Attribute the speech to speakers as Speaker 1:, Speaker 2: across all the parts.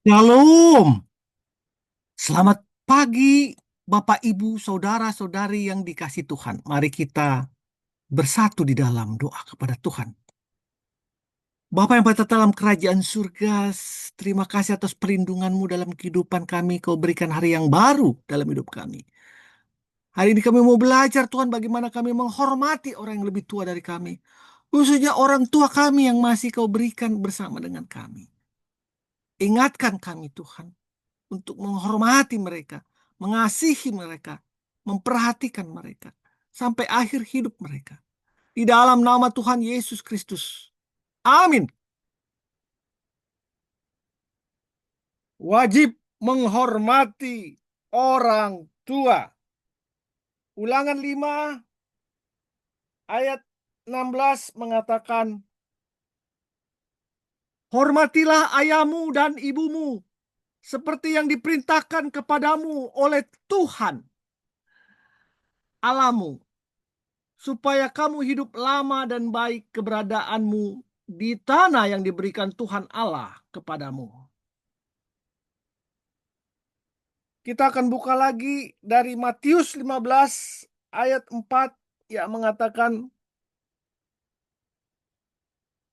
Speaker 1: Shalom, selamat pagi Bapak Ibu, saudara-saudari yang dikasih Tuhan. Mari kita bersatu di dalam doa kepada Tuhan. Bapa yang berada dalam kerajaan surga, terima kasih atas perlindungan-Mu dalam kehidupan kami. Kau berikan hari yang baru dalam hidup kami. Hari ini kami mau belajar Tuhan bagaimana kami menghormati orang yang lebih tua dari kami. Khususnya orang tua kami yang masih Kau berikan bersama dengan kami. Ingatkan kami Tuhan untuk menghormati mereka, mengasihi mereka, memperhatikan mereka sampai akhir hidup mereka. Di dalam nama Tuhan Yesus Kristus. Amin. Wajib menghormati orang tua. Ulangan 5 ayat 16 mengatakan, hormatilah ayahmu dan ibumu seperti yang diperintahkan kepadamu oleh Tuhan Allahmu, supaya kamu hidup lama dan baik keberadaanmu di tanah yang diberikan Tuhan Allah kepadamu. Kita akan buka lagi dari Matius 15 ayat 4 yang mengatakan,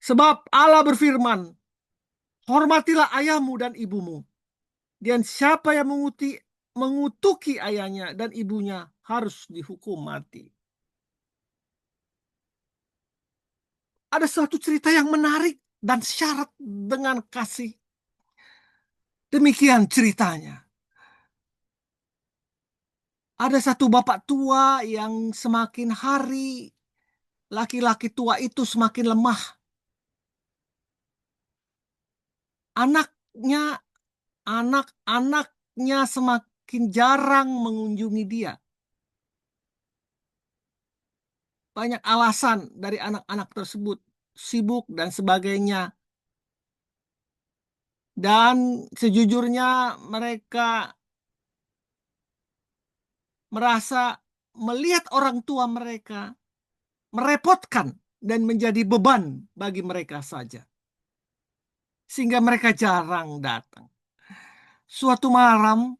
Speaker 1: sebab Allah berfirman, hormatilah ayahmu dan ibumu, dan siapa yang mengutuki ayahnya dan ibunya harus dihukum mati. Ada suatu cerita yang menarik dan syarat dengan kasih. Demikian ceritanya. Ada satu bapak tua yang semakin hari laki-laki tua itu semakin lemah. Anaknya, anak-anaknya semakin jarang mengunjungi dia. Banyak alasan dari anak-anak tersebut, sibuk dan sebagainya. Dan sejujurnya mereka merasa melihat orang tua mereka merepotkan dan menjadi beban bagi mereka saja. Sehingga mereka jarang datang. Suatu malam,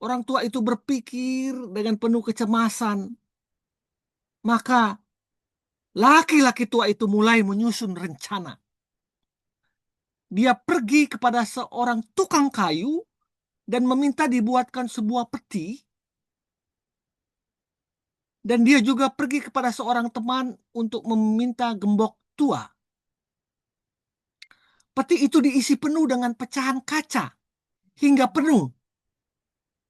Speaker 1: orang tua itu berpikir dengan penuh kecemasan. Maka laki-laki tua itu mulai menyusun rencana. Dia pergi kepada seorang tukang kayu dan meminta dibuatkan sebuah peti. Dan dia juga pergi kepada seorang teman untuk meminta gembok tua. Peti itu diisi penuh dengan pecahan kaca hingga penuh.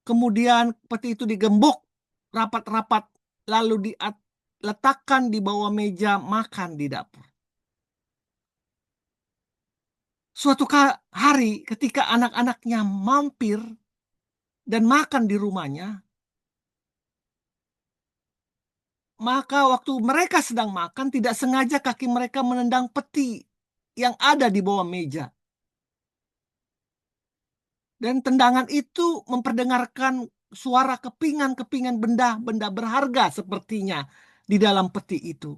Speaker 1: Kemudian peti itu digembok rapat-rapat lalu diletakkan di bawah meja makan di dapur. Suatu hari ketika anak-anaknya mampir dan makan di rumahnya, maka waktu mereka sedang makan tidak sengaja kaki mereka menendang peti yang ada di bawah meja. Dan tendangan itu memperdengarkan suara kepingan-kepingan benda-benda berharga sepertinya di dalam peti itu.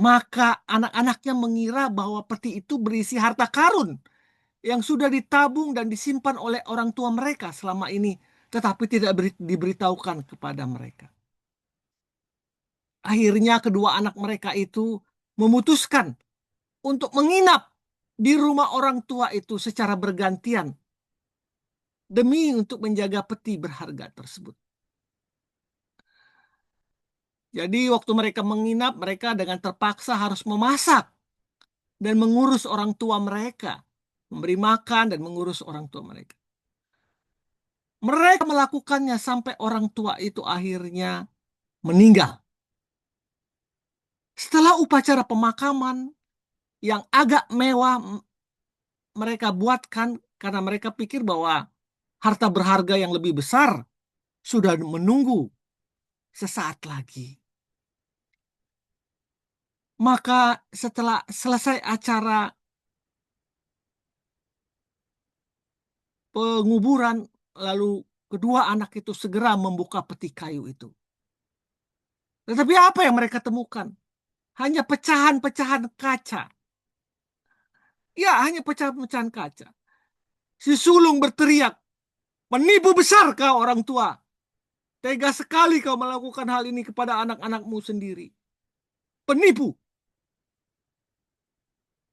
Speaker 1: Maka anak-anaknya mengira bahwa peti itu berisi harta karun yang sudah ditabung dan disimpan oleh orang tua mereka selama ini, tetapi tidak diberitahukan kepada mereka. Akhirnya kedua anak mereka itu memutuskan untuk menginap di rumah orang tua itu secara bergantian demi untuk menjaga peti berharga tersebut. Jadi waktu mereka menginap, mereka dengan terpaksa harus memasak dan mengurus orang tua mereka, memberi makan dan mengurus orang tua mereka. Mereka melakukannya sampai orang tua itu akhirnya meninggal. Setelah upacara pemakaman yang agak mewah mereka buatkan karena mereka pikir bahwa harta berharga yang lebih besar sudah menunggu sesaat lagi. Maka setelah selesai acara penguburan, lalu kedua anak itu segera membuka peti kayu itu. Tetapi apa yang mereka temukan? Hanya pecahan-pecahan kaca. Ya, hanya pecahan-pecahan kaca. Si sulung berteriak, "Menipu besar kau orang tua. Tega sekali kau melakukan hal ini kepada anak-anakmu sendiri. Penipu."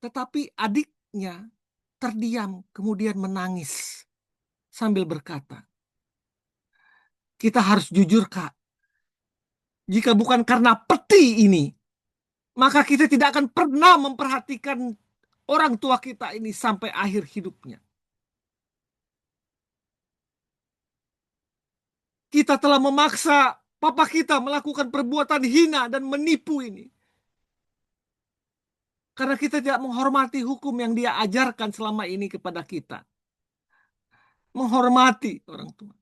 Speaker 1: Tetapi adiknya terdiam, kemudian menangis sambil berkata, "Kita harus jujur, Kak. Jika bukan karena peti ini, maka kita tidak akan pernah memperhatikan orang tua kita ini sampai akhir hidupnya. Kita telah memaksa papa kita melakukan perbuatan hina dan menipu ini. Karena kita tidak menghormati hukum yang dia ajarkan selama ini kepada kita. Menghormati orang tua."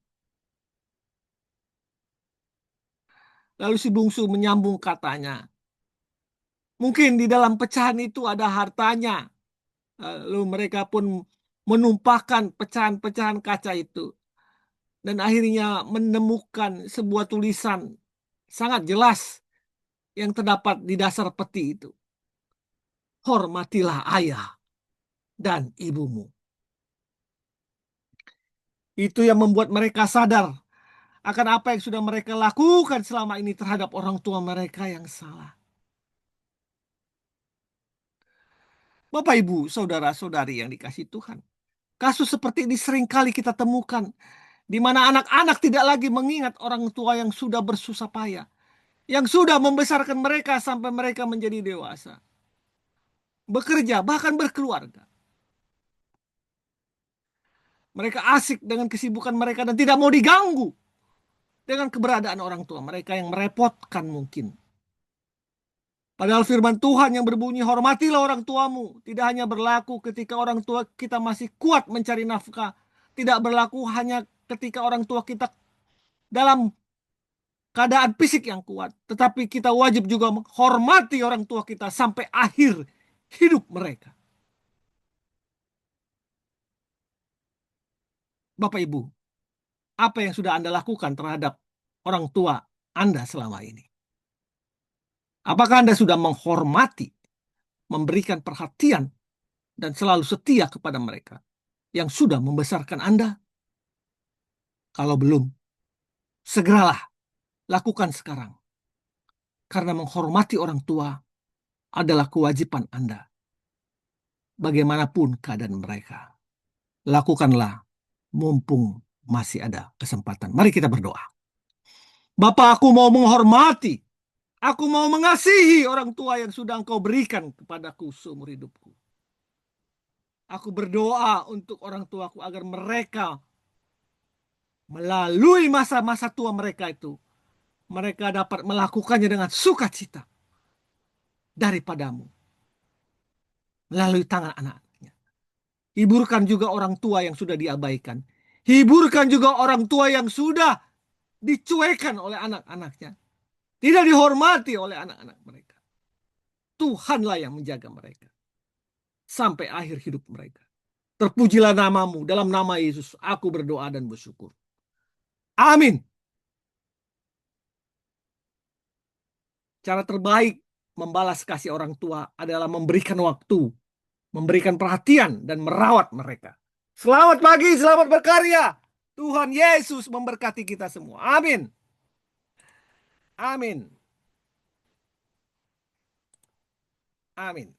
Speaker 1: Lalu si bungsu menyambung katanya, "Mungkin di dalam pecahan itu ada hartanya." Lalu mereka pun menumpahkan pecahan-pecahan kaca itu. Dan akhirnya menemukan sebuah tulisan sangat jelas yang terdapat di dasar peti itu. "Hormatilah ayah dan ibumu." Itu yang membuat mereka sadar akan apa yang sudah mereka lakukan selama ini terhadap orang tua mereka yang salah. Bapak, Ibu, saudara-saudari yang dikasihi Tuhan, kasus seperti ini sering kali kita temukan, di mana anak-anak tidak lagi mengingat orang tua yang sudah bersusah payah, yang sudah membesarkan mereka sampai mereka menjadi dewasa, bekerja, bahkan berkeluarga. Mereka asik dengan kesibukan mereka dan tidak mau diganggu dengan keberadaan orang tua mereka yang merepotkan mungkin. Padahal firman Tuhan yang berbunyi, "Hormatilah orang tuamu," tidak hanya berlaku ketika orang tua kita masih kuat mencari nafkah. Tidak berlaku hanya ketika orang tua kita dalam keadaan fisik yang kuat. Tetapi kita wajib juga menghormati orang tua kita sampai akhir hidup mereka. Bapak Ibu, apa yang sudah Anda lakukan terhadap orang tua Anda selama ini? Apakah Anda sudah menghormati, memberikan perhatian, dan selalu setia kepada mereka yang sudah membesarkan Anda? Kalau belum, segeralah lakukan sekarang. Karena menghormati orang tua adalah kewajiban Anda. Bagaimanapun keadaan mereka. Lakukanlah mumpung masih ada kesempatan. Mari kita berdoa. Bapa, aku mau menghormati, aku mau mengasihi orang tua yang sudah Engkau berikan kepadaku seumur hidupku. Aku berdoa untuk orang tuaku agar mereka melalui masa-masa tua mereka itu, mereka dapat melakukannya dengan sukacita daripadamu melalui tangan anaknya. Hiburkan juga orang tua yang sudah diabaikan. Hiburkan juga orang tua yang sudah dicuekan oleh anak-anaknya. Tidak dihormati oleh anak-anak mereka. Tuhanlah yang menjaga mereka sampai akhir hidup mereka. Terpujilah namamu, dalam nama Yesus aku berdoa dan bersyukur. Amin. Cara terbaik membalas kasih orang tua adalah memberikan waktu, memberikan perhatian, dan merawat mereka. Selamat pagi, selamat berkarya. Tuhan Yesus memberkati kita semua. Amin. Amin. Amin.